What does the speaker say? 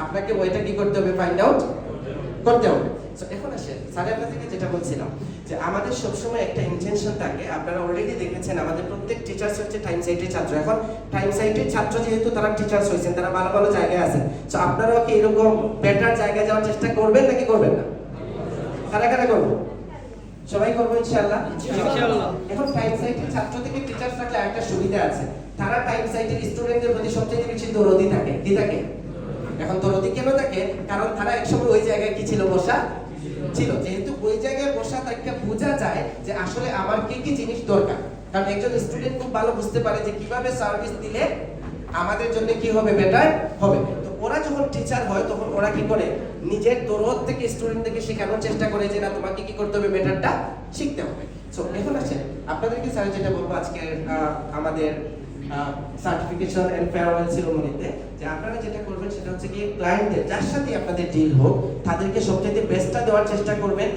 আপনাকে ওইটা কি করতে হবে, ফাইন্ড আউট করতে হবে। সো এখন আসেন স্যার আপনাদেরকে যেটা বলছিলাম যে আমাদের সবসময় একটা ইন্টেনশন থাকে, আপনারা অলরেডি দেখেছেন আমাদের প্রত্যেক টিচার্স হচ্ছে টাইম সাইটের ছাত্র। এখন টাইম সাইটের ছাত্র যেহেতু তারা টিচার্স হয়েছেন, তারা ভালো ভালো জায়গায় আছেন। সো আপনারাও কি এরকম বেটার জায়গায় যাওয়ার চেষ্টা করবেন নাকি করবেন না? কারা কারা করবো? সবাই করবো ইনশাআল্লাহ। এখন টাইম সাইটের ছাত্র থেকে টিচার্স থাকলে একটা সুবিধা আছে, তারা টাইম সাইটের স্টুডেন্টদের প্রতি সবচেয়ে বেশি দরদি থাকে। কি থাকে? এখন দরদি কেন থাকে? কারণ তারা একসময় ওই জায়গায় কি ছিল, বসা ছিল। যেহেতু ওই জায়গায় বসা তাকে বোঝা যায় যে আসলে আমার কি কি জিনিস দরকার। কারণ একজন স্টুডেন্ট খুব ভালো বুঝতে পারে যে কিভাবে সার্ভিস দিলে আমাদের জন্য কি হবে, বেটার হবে। তো ওরা যখন টিচার হয় তখন ওরা কি করে, নিজের দরদ থেকে স্টুডেন্টদেরকে শেখানোর চেষ্টা করে যে না তোমাকে কি করতে হবে, বেটারটা শিখতে হবে। সো এখন আসেন আপনাদেরকে স্যার যেটা বলবো আজকে আমাদের সার্টিফিকেশন এন্ড ফেয়ারওয়েল সেরেমনিতে, যে আপনারা যেটা করবেন সেটা হচ্ছে কি ক্লায়েন্টদের যার সাথে আপনাদের ডিল হোক তাদেরকে সবচেয়ে বেস্টটা দেওয়ার চেষ্টা করবেন।